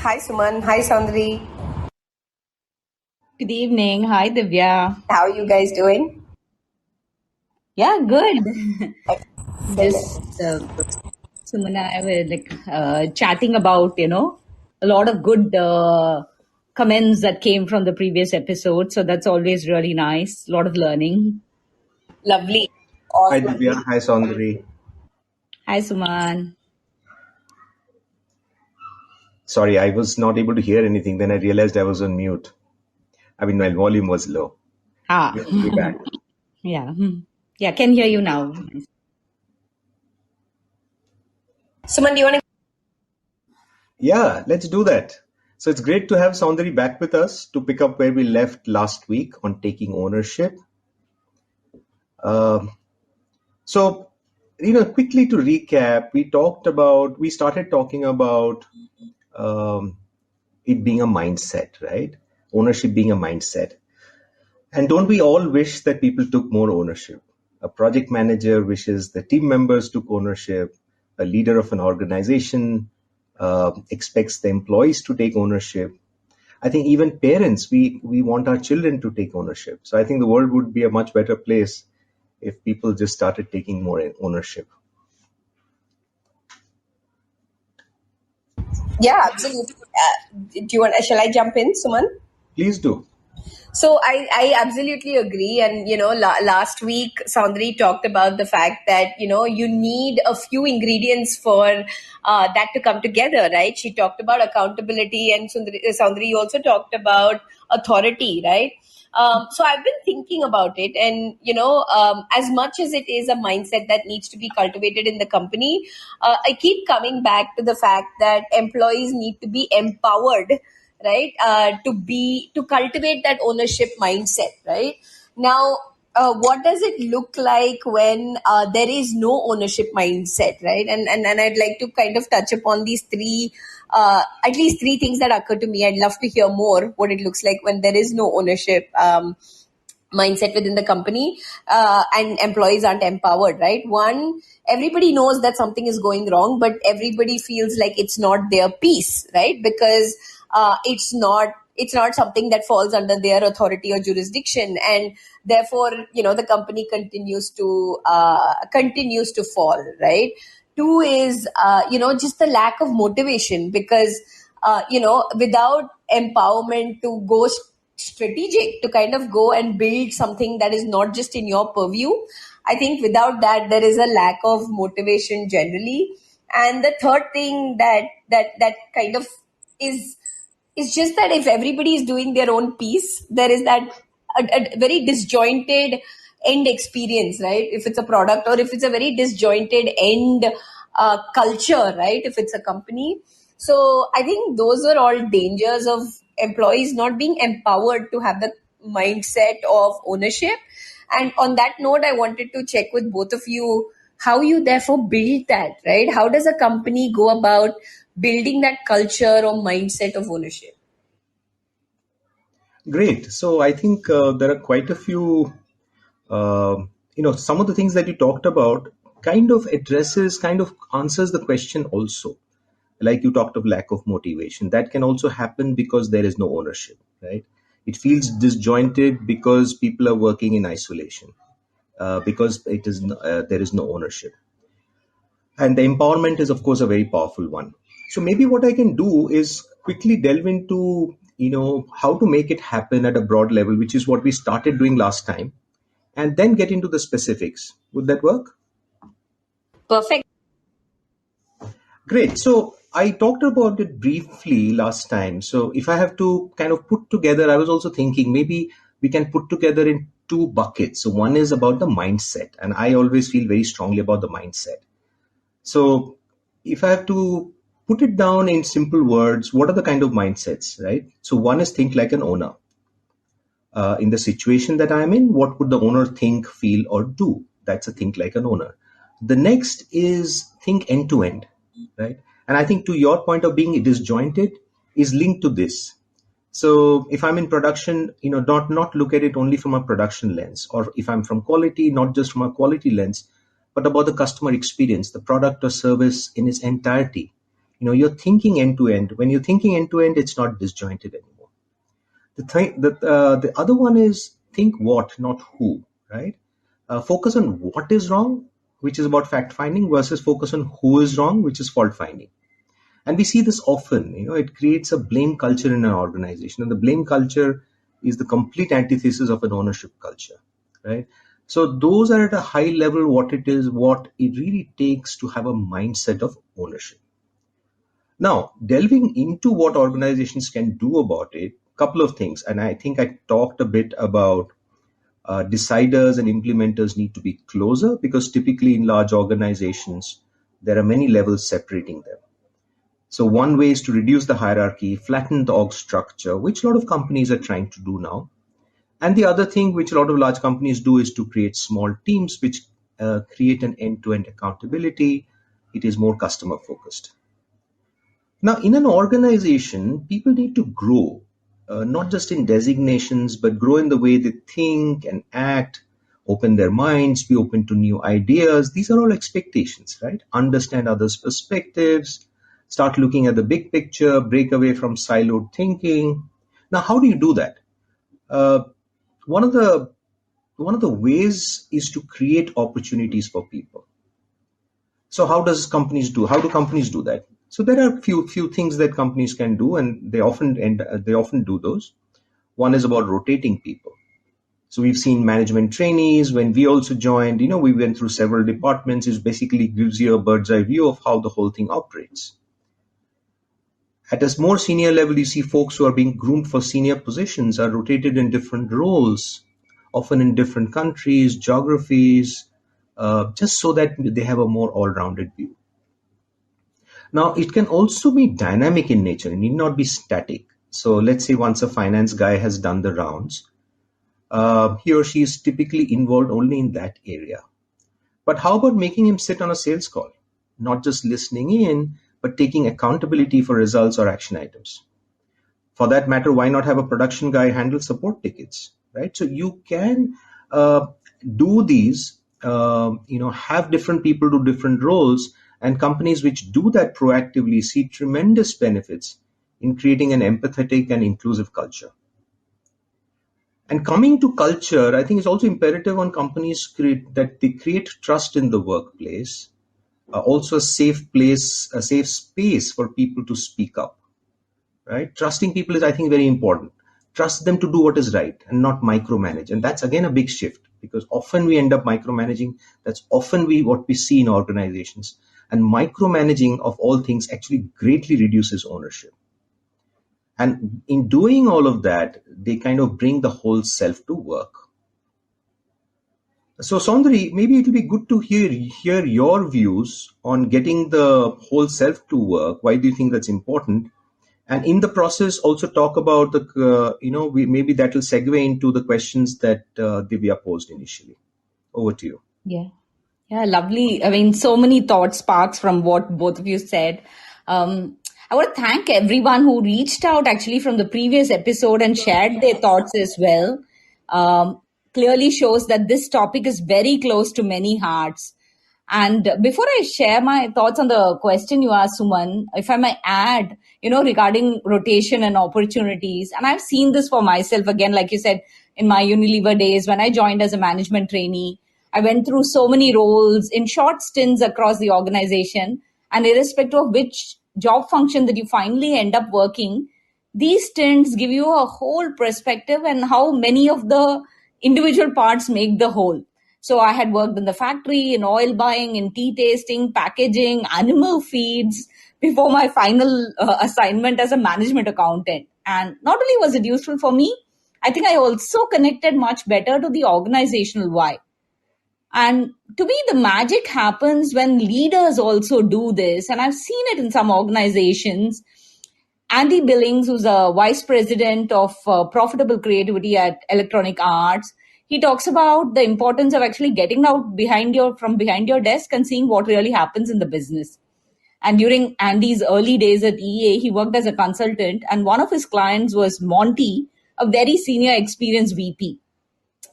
Hi Suman, hi Saundari. Good evening. Hi, Divya. How are you guys doing? Yeah, good. Excellent. Just Sumana and I were chatting about, a lot of good comments that came from the previous episode. So that's always really nice. A lot of learning. Lovely. Hi Awesome. Divya, hi Saundari. Hi, Suman. Sorry, I was not able to hear anything. Then I realized I was on mute. I mean, my volume was low. Ah, Good to be back. yeah. Yeah, can hear you now. Suman, do you want to? Yeah, let's do that. So it's great to have Saundari back with us to pick up where we left last week on taking ownership. Um, so, quickly to recap, we started talking about um, it being a mindset, right? Ownership being a mindset. And don't we all wish that people took more ownership? A project manager wishes the team members took ownership. A leader of an organization expects the employees to take ownership. I think even parents, we want our children to take ownership. So I think the world would be a much better place if people just started taking more ownership. Yeah, absolutely. Do you want? Shall I jump in, Suman? Please do. So I absolutely agree. And, last week, Saundari talked about the fact that, you need a few ingredients for that to come together, right? She talked about accountability, and Saundari also talked about authority, right? So I've been thinking about it, and, as much as it is a mindset that needs to be cultivated in the company, I keep coming back to the fact that employees need to be empowered, right, to cultivate that ownership mindset, right? Now, what does it look like when there is no ownership mindset, right? And I'd like to kind of touch upon these three, at least three things that occur to me. I'd love to hear more what it looks like when there is no ownership mindset within the company, and employees aren't empowered, right? One, everybody knows that something is going wrong, but everybody feels like it's not their piece, right? Because it's not something that falls under their authority or jurisdiction, and therefore, the company continues to fall, right? Two is, just the lack of motivation, because without empowerment to go strategic, to kind of go and build something that is not just in your purview, I think without that there is a lack of motivation generally. And the third thing that kind of is just that if everybody is doing their own piece, there is that a very disjointed end experience, right? If it's a product, or if it's a very disjointed end culture, right? If it's a company. So I think those are all dangers of employees not being empowered to have the mindset of ownership. And on that note, I wanted to check with both of you how you therefore build that, right? How does a company go about building that culture or mindset of ownership? Great. So I think there are quite a few, some of the things that you talked about kind of answers the question also. Like you talked of lack of motivation. That can also happen because there is no ownership, right? It feels disjointed because people are working in isolation, because there is no ownership. And the empowerment is, of course, a very powerful one. So maybe what I can do is quickly delve into, how to make it happen at a broad level, which is what we started doing last time, and then get into the specifics. Would that work? Perfect. Great. So I talked about it briefly last time. So if I have to kind of put together, I was also thinking maybe we can put together in two buckets. So one is about the mindset, and I always feel very strongly about the mindset. So if I have to put it down in simple words, what are the kind of mindsets, right? So one is think like an owner. In the situation that I'm in, what would the owner think, feel, or do? That's a think like an owner. The next is think end to end, right? And I think to your point of being disjointed is linked to this. So if I'm in production, not look at it only from a production lens, or if I'm from quality, not just from a quality lens, but about the customer experience, the product or service in its entirety. you're thinking end to end. When you're thinking end to end, it's not disjointed anymore. The other one is think what, not who, right? Focus on what is wrong, which is about fact finding, versus focus on who is wrong, which is fault finding. And we see this often. It creates a blame culture in an organization, and the blame culture is the complete antithesis of an ownership culture, right? So those are at a high level what it really takes to have a mindset of ownership. Now, delving into what organizations can do about it, couple of things, and I think I talked a bit about deciders and implementers need to be closer, because typically in large organizations, there are many levels separating them. So one way is to reduce the hierarchy, flatten the org structure, which a lot of companies are trying to do now. And the other thing which a lot of large companies do is to create small teams which create an end-to-end accountability. It is more customer focused. Now, in an organization, people need to grow, not just in designations, but grow in the way they think and act, open their minds, be open to new ideas. These are all expectations, right? Understand others' perspectives, start looking at the big picture, break away from siloed thinking. Now, how do you do that? One of the ways is to create opportunities for people. So how do companies do that? So there are few things that companies can do, and they often do those. One is about rotating people. So we've seen management trainees. When we also joined, we went through several departments. It basically gives you a bird's eye view of how the whole thing operates. At a more senior level, you see folks who are being groomed for senior positions are rotated in different roles, often in different countries, geographies, just so that they have a more all-rounded view. Now, it can also be dynamic in nature. It need not be static. So let's say once a finance guy has done the rounds, he or she is typically involved only in that area. But how about making him sit on a sales call? Not just listening in, but taking accountability for results or action items. For that matter, why not have a production guy handle support tickets, right? So you can do these, have different people do different roles, and companies which do that proactively see tremendous benefits in creating an empathetic and inclusive culture. And coming to culture, I think it's also imperative on companies that they create trust in the workplace, also a safe space for people to speak up, right? Trusting people is, I think, very important. Trust them to do what is right and not micromanage. And that's, again, a big shift, because often we end up micromanaging. That's often what we see in organizations. And micromanaging of all things actually greatly reduces ownership. And in doing all of that, they kind of bring the whole self to work. So, Saundari, maybe it will be good to hear your views on getting the whole self to work. Why do you think that's important? And in the process, also talk about maybe that will segue into the questions that Divya posed initially. Over to you. Yeah, lovely. I mean, so many thought sparks from what both of you said. I want to thank everyone who reached out actually from the previous episode and shared their thoughts as well. Clearly shows that this topic is very close to many hearts. And before I share my thoughts on the question you asked, Suman, if I may add, regarding rotation and opportunities, and I've seen this for myself, again, like you said, in my Unilever days, when I joined as a management trainee, I went through so many roles in short stints across the organization, and irrespective of which job function that you finally end up working, these stints give you a whole perspective and how many of the individual parts make the whole. So I had worked in the factory, in oil buying, in tea tasting, packaging, animal feeds before my final assignment as a management accountant. And not only was it useful for me, I think I also connected much better to the organizational why. And to me, the magic happens when leaders also do this. And I've seen it in some organizations. Andy Billings, who's a vice president of profitable creativity at Electronic Arts, he talks about the importance of actually getting out from behind your desk and seeing what really happens in the business. And during Andy's early days at EA, he worked as a consultant, and one of his clients was Monty, a very senior experienced VP.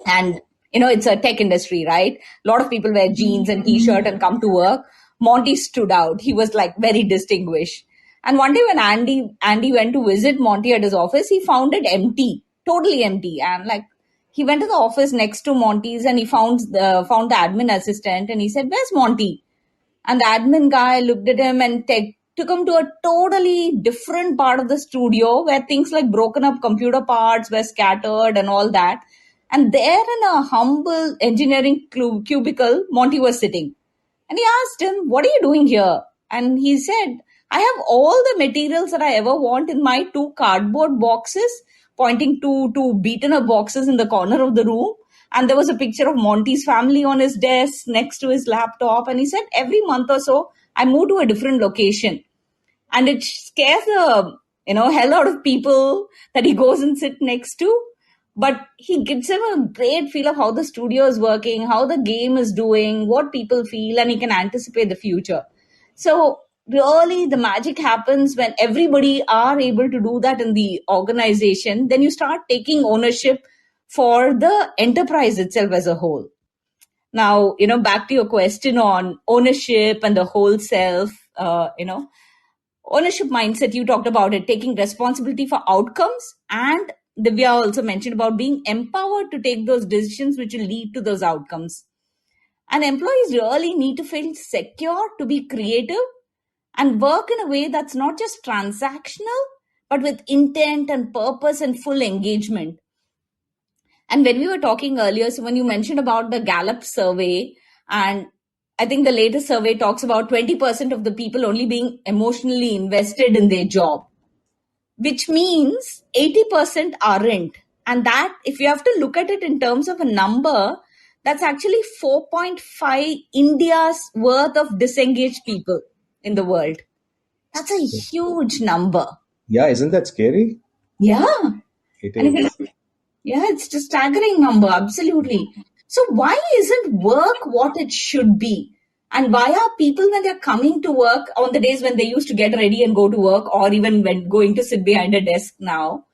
And it's a tech industry, right? A lot of people wear jeans and t-shirt and come to work. Monty stood out. He was like very distinguished. And one day when Andy went to visit Monty at his office, he found it empty, totally empty. And like he went to the office next to Monty's and he found the admin assistant and he said, "Where's Monty?" And the admin guy looked at him and took him to a totally different part of the studio where things like broken up computer parts were scattered and all that. And there in a humble engineering cubicle, Monty was sitting. And he asked him, "What are you doing here?" And he said, "I have all the materials that I ever want in my 2 cardboard boxes," pointing to 2 beaten up boxes in the corner of the room. And there was a picture of Monty's family on his desk next to his laptop. And he said, "Every month or so, I move to a different location." And it scares the hell out of people that he goes and sit next to. But he gives him a great feel of how the studio is working, how the game is doing, what people feel, and he can anticipate the future. So really the magic happens when everybody are able to do that in the organization. Then you start taking ownership for the enterprise itself as a whole. Now, back to your question on ownership and the whole self, ownership mindset, you talked about it, taking responsibility for outcomes. And Divya also mentioned about being empowered to take those decisions which will lead to those outcomes. And employees really need to feel secure to be creative and work in a way that's not just transactional, but with intent and purpose and full engagement. And when we were talking earlier, so when you mentioned about the Gallup survey, and I think the latest survey talks about 20% of the people only being emotionally invested in their job, which means 80% aren't. And that, if you have to look at it in terms of a number, that's actually 4.5 India's worth of disengaged people in the world. That's a huge number. Yeah, isn't that scary? Yeah. It And is. yeah, it's a staggering number, absolutely. So why isn't work what it should be? And why are people, when they're coming to work on the days when they used to get ready and go to work, or even when going to sit behind a desk now,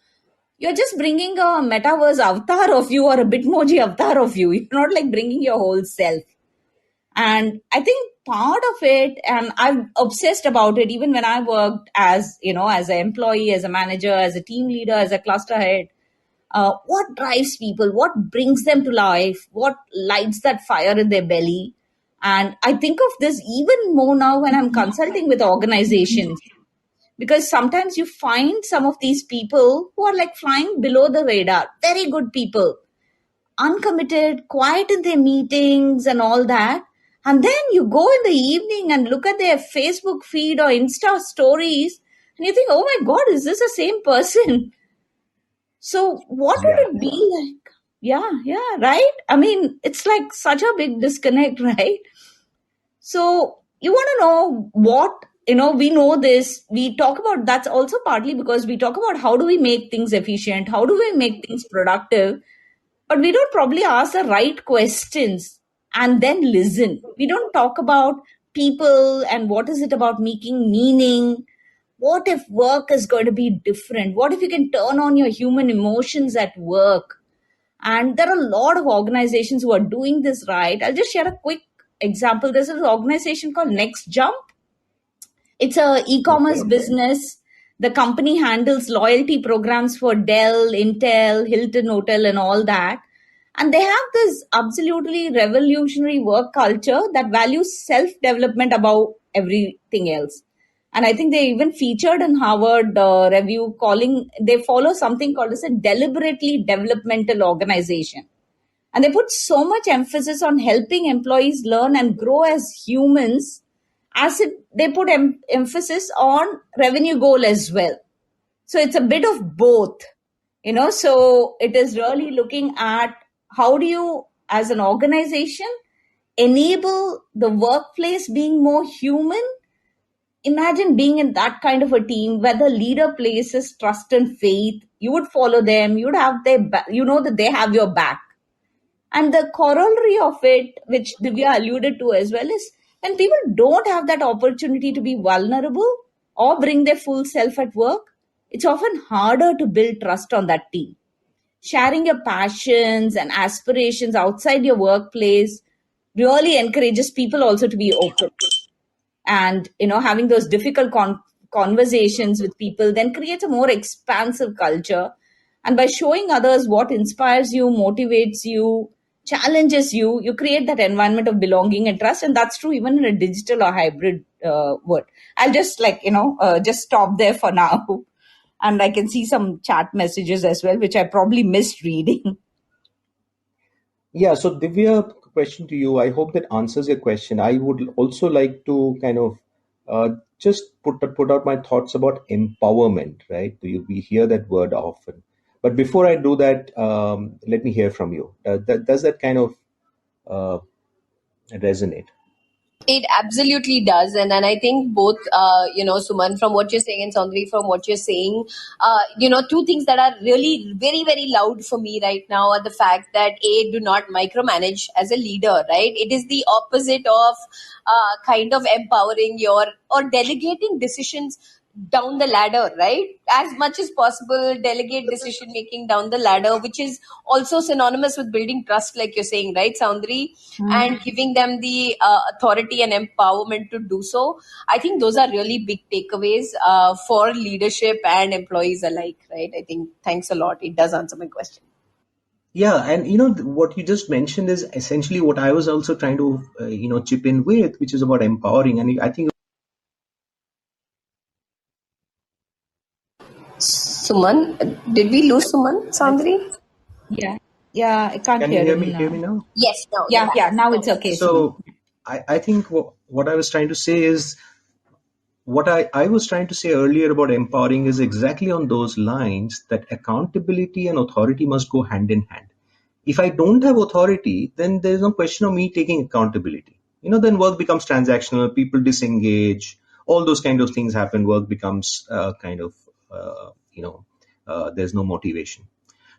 you're just bringing a metaverse avatar of you or a Bitmoji avatar of you. You're not like bringing your whole self. And I think part of it, and I'm obsessed about it, even when I worked as an employee, as a manager, as a team leader, as a cluster head, what drives people, what brings them to life, what lights that fire in their belly. And I think of this even more now when I'm consulting with organizations, because sometimes you find some of these people who are like flying below the radar, very good people, uncommitted, quiet in their meetings and all that. And then you go in the evening and look at their Facebook feed or Insta stories and you think, "Oh my God, is this the same person?" So what would it be like? Yeah, right? I mean, it's like such a big disconnect, right? So you want to know what, we know this, we talk about, that's also partly because we talk about how do we make things efficient, how do we make things productive, but we don't probably ask the right questions and then listen. We don't talk about people and what is it about making meaning. What if work is going to be different? What if you can turn on your human emotions at work? And there are a lot of organizations who are doing this right. I'll just share a quick example. There's an organization called Next Jump. It's a e-commerce business. The company handles loyalty programs for Dell, Intel, Hilton Hotel, and all that. And they have this absolutely revolutionary work culture that values self-development above everything else. And I think they even featured in Harvard Review they follow something called as a deliberately developmental organization. And they put so much emphasis on helping employees learn and grow as humans, as they put emphasis on revenue goal as well. So it's a bit of both, so it is really looking at how do you, as an organization, enable the workplace being more human. Imagine being in that kind of a team where the leader places trust and faith. You would follow them. You would have that they have your back. And the corollary of it, which Divya alluded to as well, is when people don't have that opportunity to be vulnerable or bring their full self at work, it's often harder to build trust on that team. Sharing your passions and aspirations outside your workplace really encourages people also to be open. And, having those difficult conversations with people, then creates a more expansive culture. And by showing others what inspires you, motivates you, challenges you, you create that environment of belonging and trust. And that's true even in a digital or hybrid world. I'll just just stop there for now. And I can see some chat messages as well, which I probably missed reading. Yeah, so Divya, question to you. I hope that answers your question. I would also like to kind of just put out my thoughts about empowerment, right? We hear that word often. But before I do that, let me hear from you. Does that kind of uh, resonate? It absolutely does, and I think both, Suman, from what you're saying, and Saundari, from what you're saying, two things that are really very very loud for me right now are the fact that do not micromanage as a leader, right? It is the opposite of kind of empowering your or delegating decisions down the ladder, right? As much as possible, delegate decision making down the ladder, which is also synonymous with building trust, like you're saying, right, Soundri, and giving them the authority and empowerment to do so. I think those are really big takeaways for leadership and employees alike, right? I think thanks a lot. It does answer my question. Yeah, and what you just mentioned is essentially what I was also trying to chip in with, which is about empowering. And I think Suman, did we lose Suman, Soundri? Yeah. Yeah, I can't can you hear hear him me? Hear me now. now? Yes, no, you're Yeah, back. yeah, now it's okay, Suman. So I think what I was trying to say is what I was trying to say earlier about empowering is exactly on those lines that accountability and authority must go hand in hand. If I don't have authority, then there's no question of me taking accountability. Then work becomes transactional, people disengage, all those kind of things happen. Work becomes there's no motivation.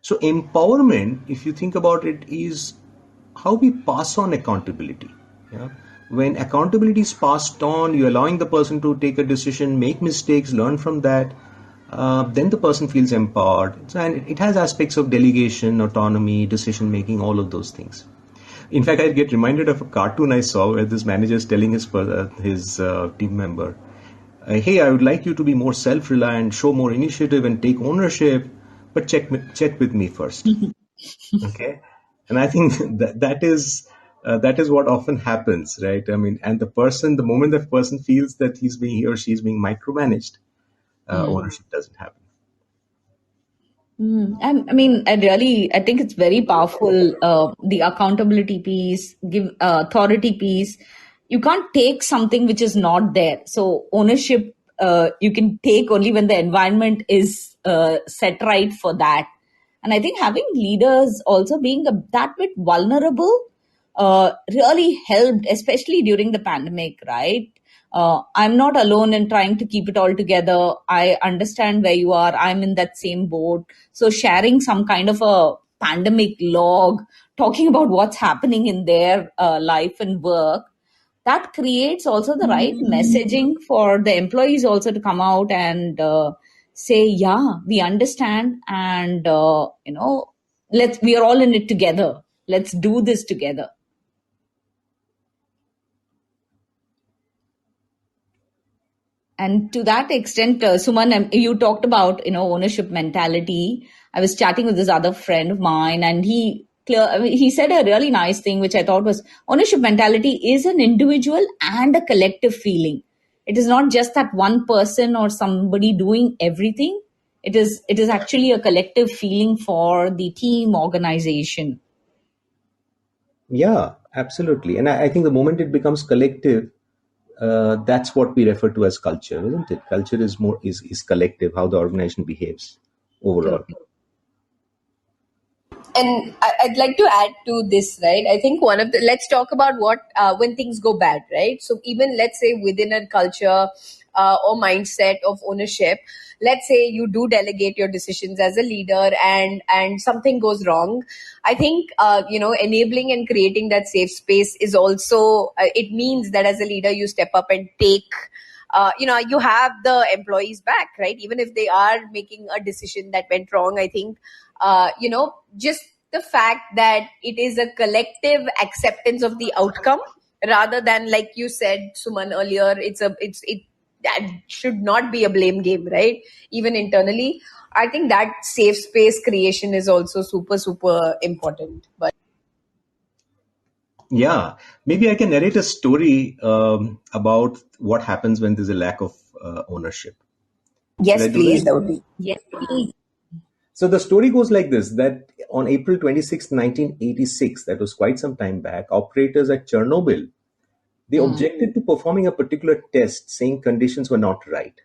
So empowerment, if you think about it, is how we pass on accountability. Yeah? When accountability is passed on, you're allowing the person to take a decision, make mistakes, learn from that. Then the person feels empowered. And it has aspects of delegation, autonomy, decision making, all of those things. In fact, I get reminded of a cartoon I saw where this manager is telling his team member, "Hey, I would like you to be more self-reliant, show more initiative, and take ownership, but check with me first." Okay, and I think that is what often happens, right? I mean, and the moment the person feels that he or she is being micromanaged, ownership doesn't happen. I think it's very powerful. The accountability piece, give authority piece. You can't take something which is not there. So ownership, you can take only when the environment is set right for that. And I think having leaders also being that bit vulnerable really helped, especially during the pandemic, right? I'm not alone in trying to keep it all together. I understand where you are. I'm in that same boat. So sharing some kind of a pandemic log, talking about what's happening in their life and work, that creates also the right messaging for the employees also to come out and say, yeah, we understand, and we are all in it together. Let's do this together. And to that extent, Suman, you talked about ownership mentality. I was chatting with this other friend of mine, and he said a really nice thing, which I thought was ownership mentality is an individual and a collective feeling. It is not just that one person or somebody doing everything. It is actually a collective feeling for the team organization. Yeah, absolutely. And I think the moment it becomes collective, that's what we refer to as culture, isn't it? Culture is collective, how the organization behaves overall. Totally. And I'd like to add to this, right? I think let's talk about what, when things go bad, right? So even let's say within a culture or mindset of ownership, let's say you do delegate your decisions as a leader and something goes wrong. I think, enabling and creating that safe space is also, it means that as a leader, you step up and take, you have the employees back, right? Even if they are making a decision that went wrong, I think, just the fact that it is a collective acceptance of the outcome rather than, like you said, Suman, earlier, it that should not be a blame game, right? Even internally, I think that safe space creation is also super important. But Yeah, maybe I can narrate a story about what happens when there's a lack of ownership. Should yes, I do please, that? that would be. Yes, please. So the story goes like this: that on April 26, 1986, that was quite some time back, operators at Chernobyl, they objected to performing a particular test, saying conditions were not right.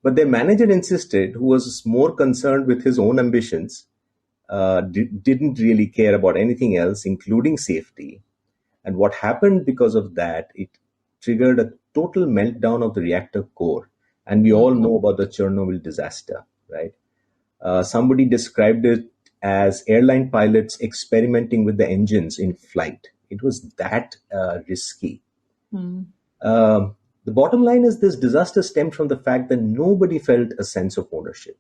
But their manager insisted, who was more concerned with his own ambitions, didn't really care about anything else, including safety. And what happened because of that, it triggered a total meltdown of the reactor core. And we all know about the Chernobyl disaster, right? Somebody described it as airline pilots experimenting with the engines in flight. It was that risky. The bottom line is this disaster stemmed from the fact that nobody felt a sense of ownership.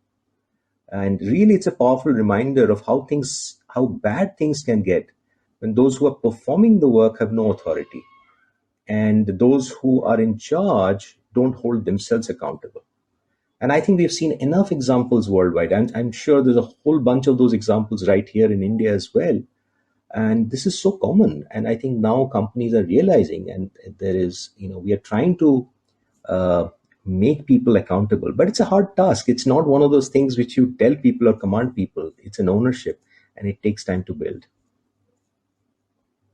And really, it's a powerful reminder of how bad things can get when those who are performing the work have no authority, and those who are in charge don't hold themselves accountable. And I think we've seen enough examples worldwide. I'm sure there's a whole bunch of those examples right here in India as well. And this is so common. And I think now companies are realizing, and there is, we are trying to uh, make people accountable. But it's a hard task. It's not one of those things which you tell people or command people. It's an ownership, and it takes time to build.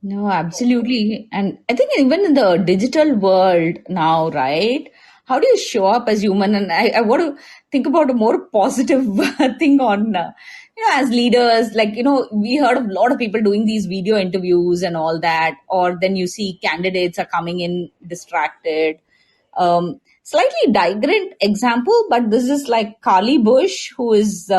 No, absolutely. And I think even in the digital world now, right? How do you show up as human? And I want to think about a more positive thing on, as leaders, like, we heard of a lot of people doing these video interviews and all that, or then you see candidates are coming in distracted. Slightly digrant example, but this is like Carly Bush, who is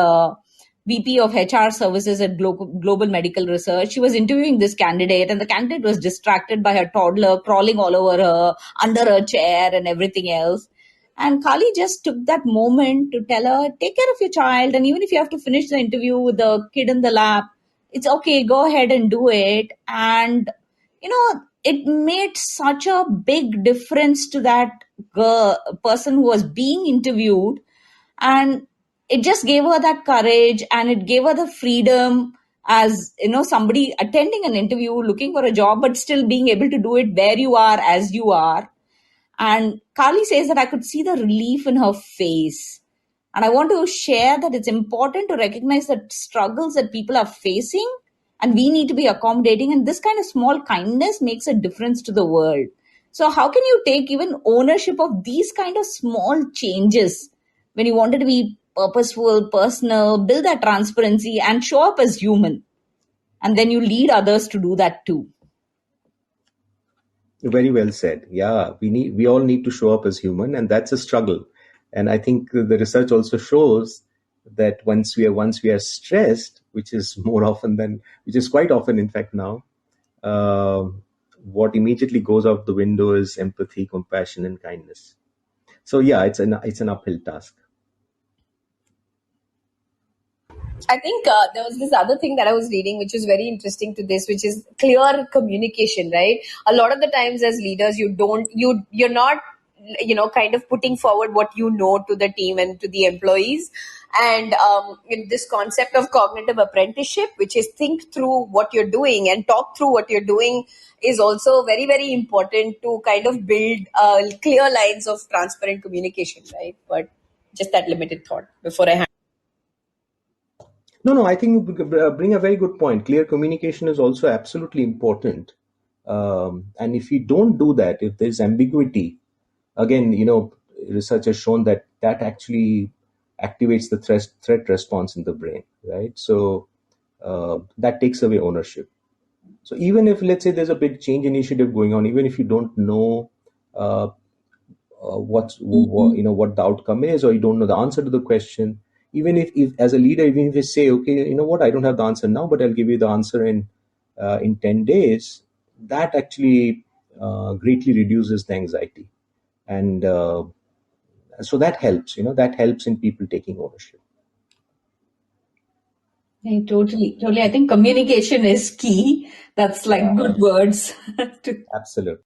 VP of HR services at Global Medical Research. She was interviewing this candidate, and the candidate was distracted by her toddler crawling all over her, under her chair, and everything else. And Kali just took that moment to tell her, take care of your child. And even if you have to finish the interview with the kid in the lap, it's okay, go ahead and do it. And, it made such a big difference to that person who was being interviewed. And it just gave her that courage, and it gave her the freedom as, somebody attending an interview, looking for a job, but still being able to do it where you are, as you are. And Carly says that I could see the relief in her face. And I want to share that it's important to recognize the struggles that people are facing, and we need to be accommodating. And this kind of small kindness makes a difference to the world. So how can you take even ownership of these kind of small changes when you wanted to be purposeful, personal, build that transparency, and show up as human? And then you lead others to do that too. Very well said. Yeah, we all need to show up as human, and that's a struggle. And I think the research also shows that once we are stressed, which is quite often, in fact, now, what immediately goes out the window is empathy, compassion, and kindness. So yeah, it's an uphill task. I think there was this other thing that I was reading, which is very interesting to this, which is clear communication, right? A lot of the times as leaders, you're not, kind of putting forward what you know to the team and to the employees. And in this concept of cognitive apprenticeship, which is think through what you're doing and talk through what you're doing, is also very, very important to kind of build clear lines of transparent communication, right? But just that limited thought before I hand. No, I think you bring a very good point. Clear communication is also absolutely important. And if you don't do that, if there's ambiguity, again, research has shown that actually activates the threat response in the brain, right? So that takes away ownership. So even if, let's say, there's a big change initiative going on, even if you don't know what the outcome is, or you don't know the answer to the question, even if as a leader, even if you say, okay, you know what, I don't have the answer now, but I'll give you the answer in 10 days, that actually greatly reduces the anxiety. And so that helps, that helps in people taking ownership. Hey, totally. I think communication is key. That's like good words. Absolutely.